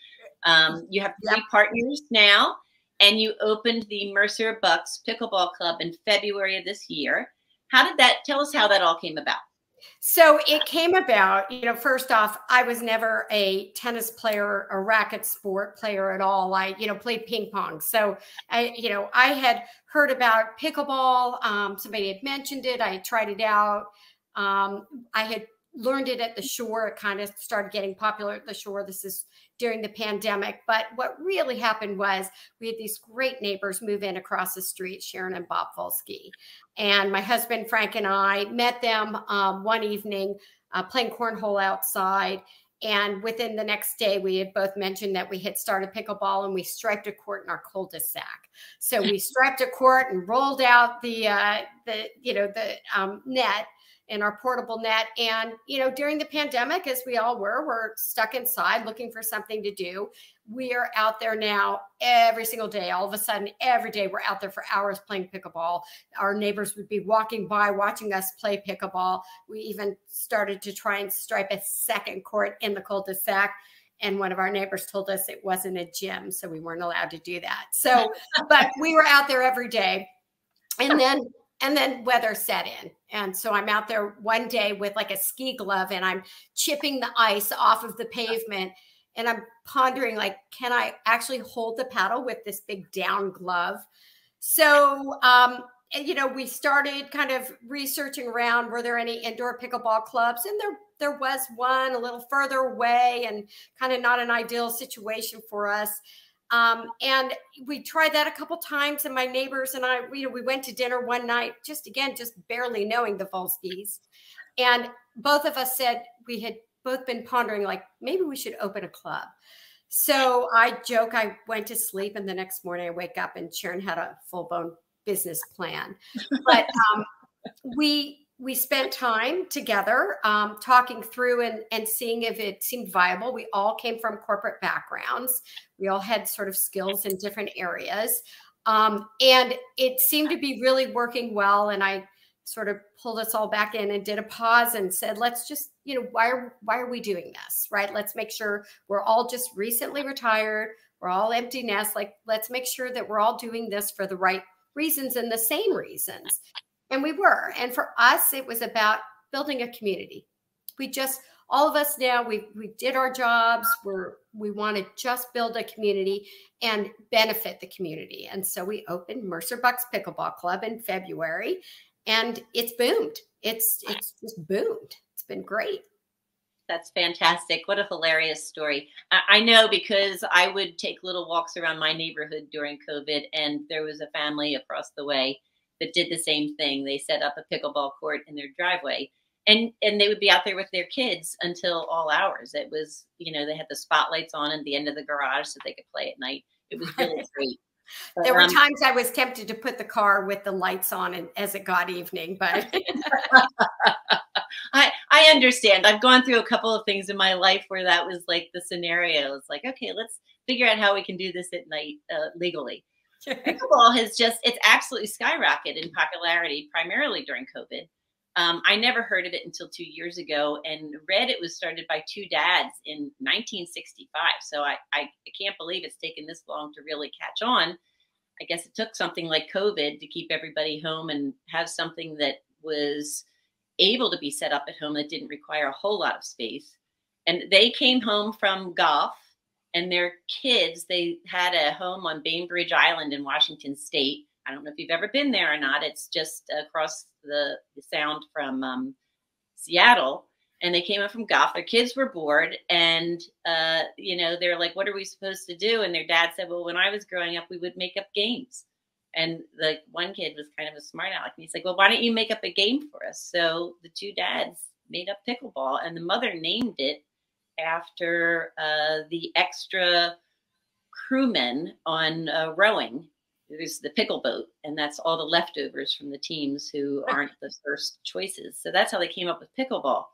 You have 3 partners now, and you opened the Mercer Bucks Pickleball Club in February of this year. Tell us how that all came about. So it came about, you know, first off, I was never a tennis player or racket sport player at all. I, played ping pong. So I had heard about pickleball. Somebody had mentioned it. I tried it out. I had learned it at the shore. It kind of started getting popular at the shore. This is during the pandemic. But what really happened was we had these great neighbors move in across the street, Sharon and Bob Volsky. And my husband, Frank, and I met them one evening playing cornhole outside. And within the next day, we had both mentioned that we had started pickleball, and we striped a court in our cul-de-sac. So we striped a court and rolled out the net, in our portable net. And, during the pandemic, as we all we're stuck inside looking for something to do. We are out there now every single day. All of a sudden, every day we're out there for hours playing pickleball. Our neighbors would be walking by watching us play pickleball. We even started to try and stripe a second court in the cul-de-sac. And one of our neighbors told us it wasn't a gym, so we weren't allowed to do that. So, but we were out there every day. And then weather set in. And so I'm out there one day with like a ski glove, and I'm chipping the ice off of the pavement. And I'm pondering, like, can I actually hold the paddle with this big down glove? So, we started kind of researching around, were there any indoor pickleball clubs? And there was one a little further away, and kind of not an ideal situation for us. And we tried that a couple times, and my neighbors and I, we went to dinner one night, just barely knowing the Volskis. And both of us said we had both been pondering, like, maybe we should open a club. So I joke, I went to sleep, and the next morning I wake up and Sharon had a full-blown business plan. But we spent time together talking through and seeing if it seemed viable. We all came from corporate backgrounds. We all had sort of skills in different areas. And it seemed to be really working well. And I sort of pulled us all back in and did a pause and said, let's just, why are we doing this, right? Let's make sure we're all just recently retired. We're all empty nest. Like, let's make sure that we're all doing this for the right reasons and the same reasons. And we were. And for us, it was about building a community. All of us now, we did our jobs. We want to just build a community and benefit the community. And so we opened Mercer Bucks Pickleball Club in February, and it's boomed. It's just boomed. It's been great. That's fantastic. What a hilarious story. I know, because I would take little walks around my neighborhood during COVID, and there was a family across the way that did the same thing. They set up a pickleball court in their driveway, and they would be out there with their kids until all hours. It was, they had the spotlights on at the end of the garage so they could play at night. It was really great. But, there were times I was tempted to put the car with the lights on and as it got evening, but I understand. I've gone through a couple of things in my life where that was like the scenario. It's like, okay, let's figure out how we can do this at night legally. Pickleball it's absolutely skyrocketed in popularity, primarily during COVID. I never heard of it until 2 years ago, and read it was started by two dads in 1965. So I can't believe it's taken this long to really catch on. I guess it took something like COVID to keep everybody home and have something that was able to be set up at home that didn't require a whole lot of space. And they came home from golf, and their kids, they had a home on Bainbridge Island in Washington State. I don't know if you've ever been there or not. It's just across the sound from Seattle. And they came up from golf. Their kids were bored. And, they're like, what are we supposed to do? And their dad said, well, when I was growing up, we would make up games. And the one kid was kind of a smart aleck. And he's like, well, why don't you make up a game for us? So the two dads made up pickleball, and the mother named it after the extra crewmen on rowing. There's the pickle boat, and that's all the leftovers from the teams who aren't the first choices. So that's how they came up with pickleball.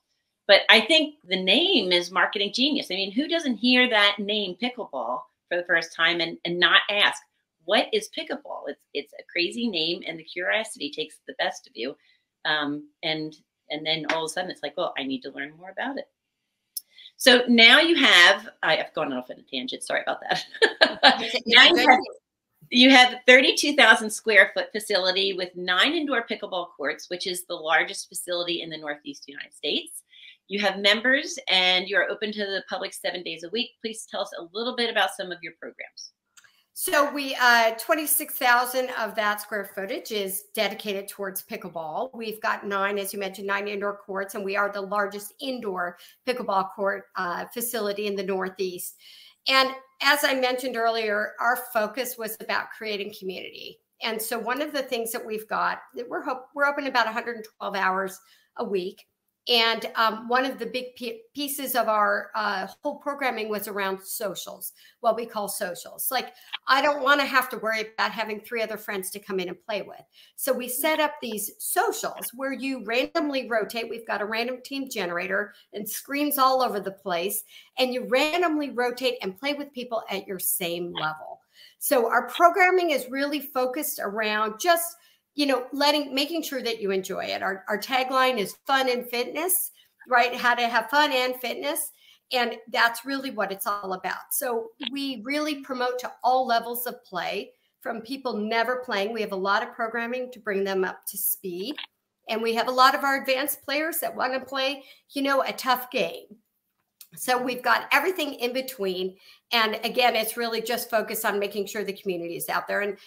But I think the name is marketing genius. I mean, who doesn't hear that name pickleball for the first time and not ask, what is pickleball? It's a crazy name, and the curiosity takes the best of you. And then all of a sudden it's like, well, I need to learn more about it. So now I've gone off on a tangent. Sorry about that. Now you have a 32,000 square foot facility with 9 indoor pickleball courts, which is the largest facility in the Northeast United States. You have members, and you're open to the public 7 days a week. Please tell us a little bit about some of your programs. So 26,000 of that square footage is dedicated towards pickleball. We've got 9, as you mentioned, 9 indoor courts, and we are the largest indoor pickleball court facility in the Northeast. And as I mentioned earlier, our focus was about creating community. And so one of the things that we've got, we're open about 112 hours a week. And one of the big pieces of our whole programming was around socials, what we call socials. Like, I don't want to have to worry about having 3 other friends to come in and play with. So we set up these socials where you randomly rotate. We've got a random team generator and screens all over the place. And you randomly rotate and play with people at your same level. So our programming is really focused around just, you know, making sure that you enjoy it. Our tagline is fun and fitness, right? How to have fun and fitness. And that's really what it's all about. So we really promote to all levels of play, from people never playing. We have a lot of programming to bring them up to speed. And we have a lot of our advanced players that want to play, you know, a tough game. So we've got everything in between. And again, it's really just focused on making sure the community is out there. And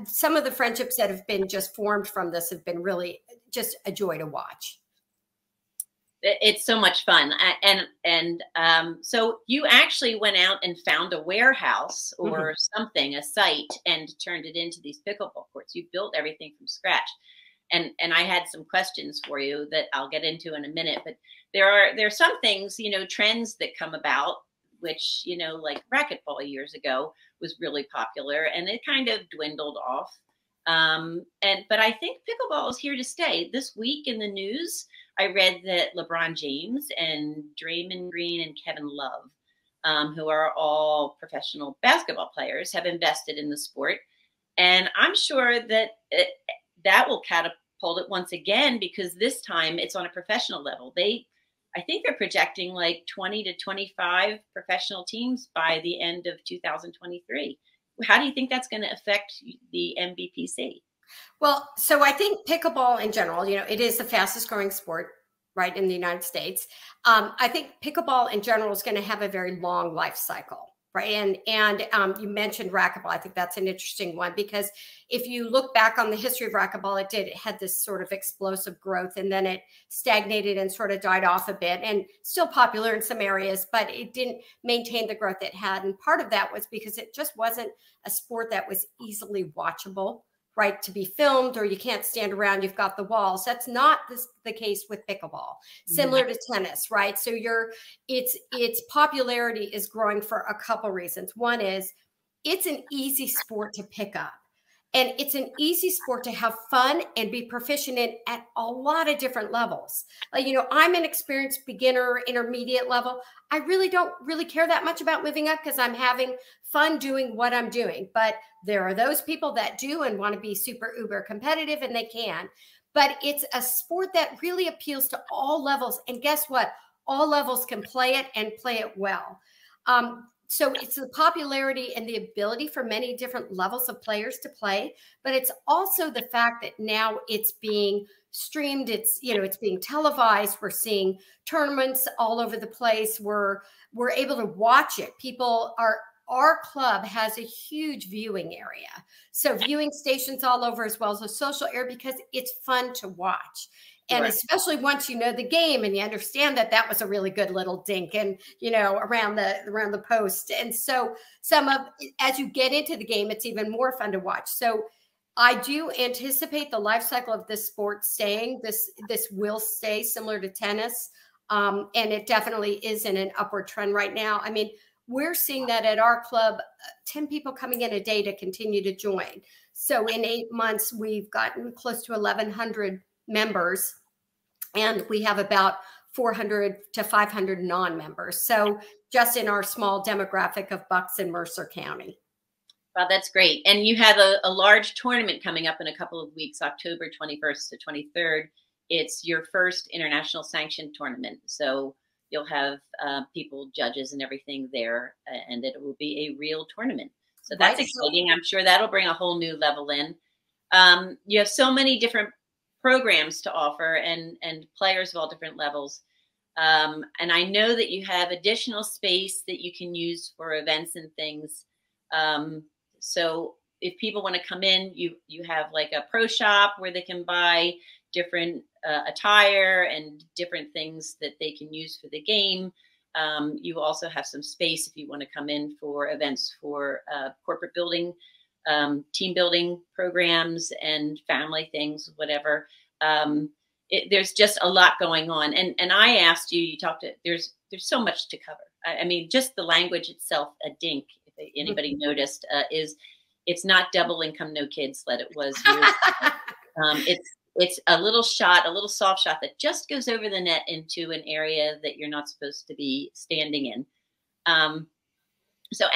some of the friendships that have been just formed from this have been really just a joy to watch. It's so much fun. So you actually went out and found a warehouse or something, a site, and turned it into these pickleball courts. You built everything from scratch. And I had some questions for you that I'll get into in a minute. But there are some things, you know, trends that come about, which, you know, like racquetball years ago was really popular, and it kind of dwindled off. But I think pickleball is here to stay. This week in the news, I read that LeBron James and Draymond Green and Kevin Love, who are all professional basketball players, have invested in the sport. And I'm sure that that will catapult it once again, because this time it's on a professional level. I think they're projecting like 20 to 25 professional teams by the end of 2023. How do you think that's going to affect the MBPC? Well, so I think pickleball in general, you know, it is the fastest growing sport, right, in the United States. I think pickleball in general is going to have a very long life cycle, right? And you mentioned racquetball. I think that's an interesting one, because if you look back on the history of racquetball, it had this sort of explosive growth, and then it stagnated and sort of died off a bit, and still popular in some areas, but it didn't maintain the growth it had. And part of that was because it just wasn't a sport that was easily watchable, right, to be filmed, or you can't stand around, you've got the walls. That's not the case with pickleball, similar to tennis, right? So its popularity is growing for a couple reasons. One is it's an easy sport to pick up. And it's an easy sport to have fun and be proficient in at a lot of different levels. Like, you know, I'm an experienced beginner, intermediate level. I really don't care that much about moving up, because I'm having fun doing what I'm doing. But there are those people that do and want to be super uber competitive, and they can. But it's a sport that really appeals to all levels. And guess what? All levels can play it, and play it well. So it's the popularity and the ability for many different levels of players to play, but it's also the fact that now it's being streamed. It's, you know, it's being televised. We're seeing tournaments all over the place. We're able to watch it. Our club has a huge viewing area. So viewing stations all over, as well as a social area, because it's fun to watch. And especially once you know the game and you understand that that was a really good little dink, and, you know, around the post. And so as you get into the game, it's even more fun to watch. So I do anticipate the life cycle of this sport staying. This will stay similar to tennis. And it definitely is in an upward trend right now. I mean, we're seeing that at our club, 10 people coming in a day to continue to join. So in 8 months, we've gotten close to 1,100 members, and we have about 400 to 500 non-members. So just in our small demographic of Bucks and Mercer County. Wow, that's great. And you have a large tournament coming up in a couple of weeks, October 21st to 23rd. It's your first international sanctioned tournament. So you'll have people, judges and everything there, and it will be a real tournament. So that's exciting. I'm sure that'll bring a whole new level in. You have so many different programs to offer, and players of all different levels. And I know that you have additional space that you can use for events and things. So if people want to come in, you have like a pro shop where they can buy different attire and different things that they can use for the game. You also have some space if you want to come in for events for corporate building, team building programs and family things, whatever. there's just a lot going on. And I asked you, there's so much to cover. I mean, just the language itself, a DINK, if anybody noticed, it's not double income, no kids, let it was. It's a little shot, a little soft shot that just goes over the net into an area that you're not supposed to be standing in. And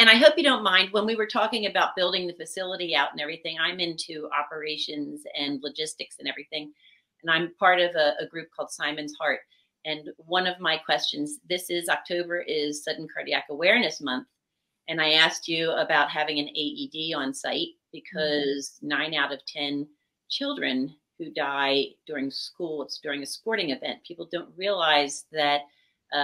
I hope you don't mind, when we were talking about building the facility out and everything, I'm into operations and logistics and everything. And I'm part of a group called Simon's Heart. And one of my questions, October is Sudden Cardiac Awareness Month. And I asked you about having an AED on site because 9 out of 10 children who die during school, it's during a sporting event. People don't realize that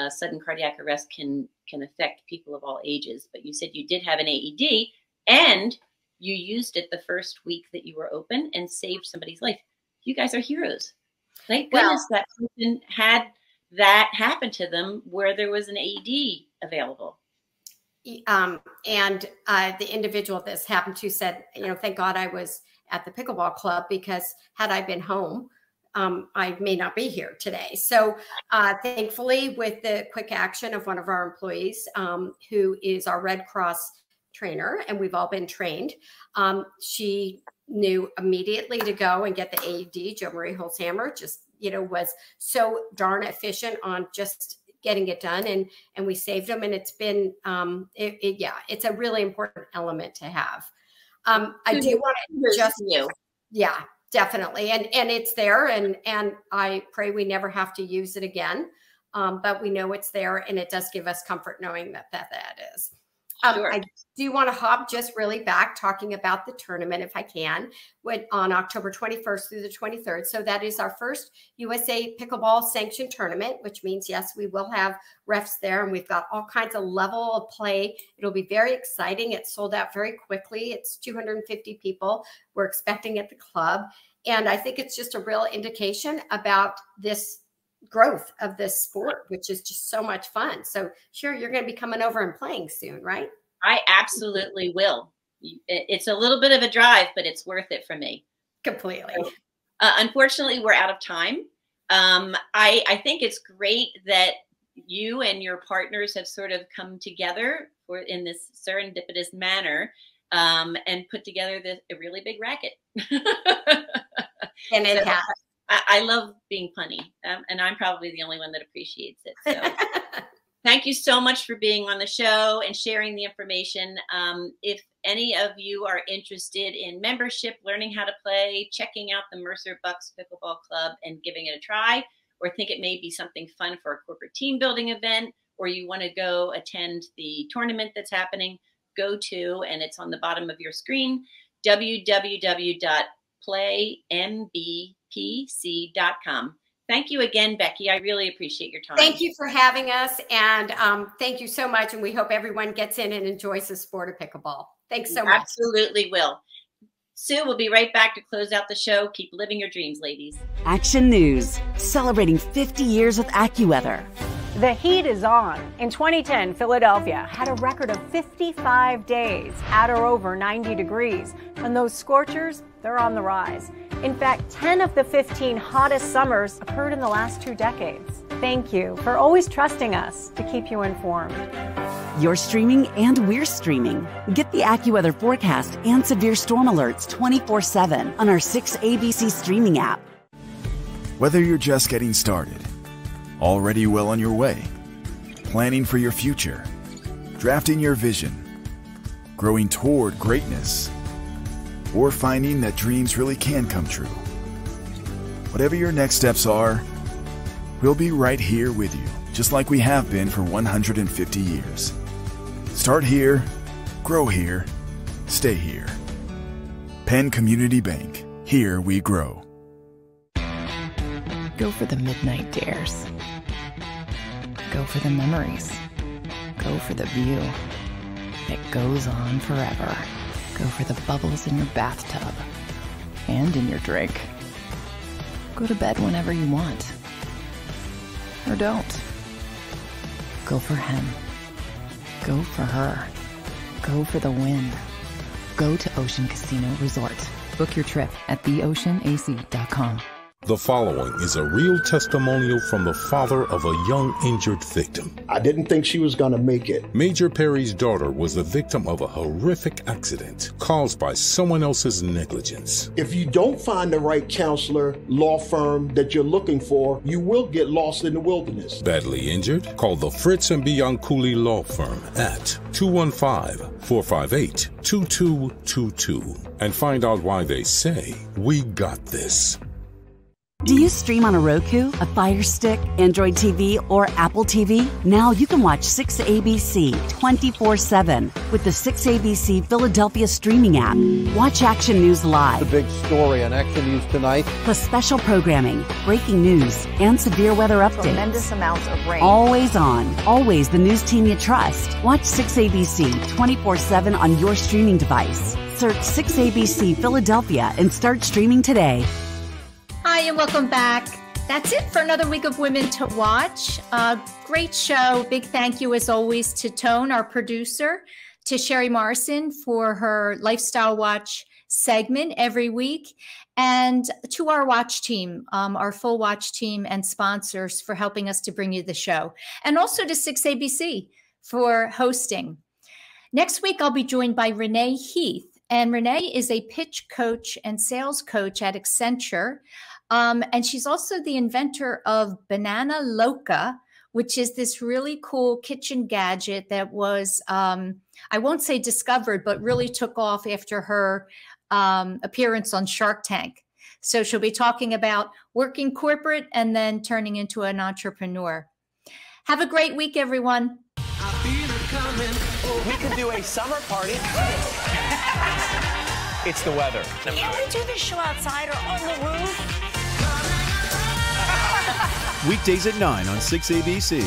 sudden cardiac arrest can affect people of all ages. But you said you did have an AED and you used it the first week that you were open and saved somebody's life. You guys are heroes. Thank goodness that person had that happen to them where there was an AED available. And the individual this happened to said, thank God I was at the pickleball club, because had I been home, I may not be here today. So thankfully, with the quick action of one of our employees, who is our Red Cross trainer, and we've all been trained, she knew immediately to go and get the AED. Jo Marie Holzhammer just, was so darn efficient on just getting it done, and we saved them. And it's been, it's a really important element to have. I do want to just, yeah, definitely. And it's there, and I pray we never have to use it again. But we know it's there, and it does give us comfort knowing that is. Sure. I do want to hop just really back talking about the tournament, if I can, on October 21st through the 23rd. So that is our first USA Pickleball sanctioned tournament, which means, yes, we will have refs there, and we've got all kinds of level of play. It'll be very exciting. It's sold out very quickly. It's 250 people we're expecting at the club. And I think it's just a real indication about this growth of this sport, which is just so much fun. So sure, you're going to be coming over and playing soon, right? I absolutely will. It's a little bit of a drive, but it's worth it for me. Completely. So, unfortunately, we're out of time. I think it's great that you and your partners have sort of come together in this serendipitous manner, and put together a really big racket. And it has. I love being punny, and I'm probably the only one that appreciates it. So thank you so much for being on the show and sharing the information. If any of you are interested in membership, learning how to play, checking out the Mercer Bucks Pickleball Club and giving it a try, or think it may be something fun for a corporate team building event, or you want to go attend the tournament that's happening, go to, and it's on the bottom of your screen, www.playmb.com. Thank you again, Becky. I really appreciate your time. Thank you for having us. And thank you so much. And we hope everyone gets in and enjoys the sport of pickleball. Thanks so much. Absolutely will. Sue, we'll be right back to close out the show. Keep living your dreams, ladies. Action News, celebrating 50 years with AccuWeather. The heat is on. In 2010, Philadelphia had a record of 55 days at or over 90 degrees. And those scorchers, they're on the rise. In fact, 10 of the 15 hottest summers occurred in the last 2 decades. Thank you for always trusting us to keep you informed. You're streaming and we're streaming. Get the AccuWeather forecast and severe storm alerts 24/7 on our 6ABC streaming app. Whether you're just getting started, already well on your way, planning for your future, drafting your vision, growing toward greatness, or finding that dreams really can come true. Whatever your next steps are, we'll be right here with you, just like we have been for 150 years. Start here, grow here, stay here. Penn Community Bank. Here we grow. Go for the midnight dares. Go for the memories. Go for the view that goes on forever. Go for the bubbles in your bathtub and in your drink. Go to bed whenever you want. Or don't. Go for him. Go for her. Go for the win. Go to Ocean Casino Resort. Book your trip at theoceanac.com. The following is a real testimonial from the father of a young injured victim. I didn't think she was going to make it. Major Perry's daughter was the victim of a horrific accident caused by someone else's negligence. If you don't find the right counselor, law firm that you're looking for, you will get lost in the wilderness. Badly injured? Call the Fritz and Bianculli Law Firm at 215-458-2222 and find out why they say, "We got this." Do you stream on a Roku, a Fire Stick, Android TV, or Apple TV? Now you can watch 6ABC 24/7 with the 6ABC Philadelphia streaming app. Watch Action News live. The big story on Action News tonight. Plus special programming, breaking news, and severe weather updates. Tremendous amounts of rain. Always on. Always the news team you trust. Watch 6ABC 24/7 on your streaming device. Search 6ABC Philadelphia and start streaming today. Hi, and welcome back. That's it for another week of Women to Watch. Great show. Big thank you, as always, to Tone, our producer, to Sherry Morrison for her Lifestyle Watch segment every week, and to our watch team, our full watch team and sponsors for helping us to bring you the show, and also to 6ABC for hosting. Next week, I'll be joined by Renee Heath. And Renee is a pitch coach and sales coach at Accenture. And she's also the inventor of Banana Loca, which is this really cool kitchen gadget that was, I won't say discovered, but really took off after her appearance on Shark Tank. So she'll be talking about working corporate and then turning into an entrepreneur. Have a great week, everyone. We could do a summer party. It's the weather. Can't we do this show outside or on the roof? Weekdays at 9 on 6ABC.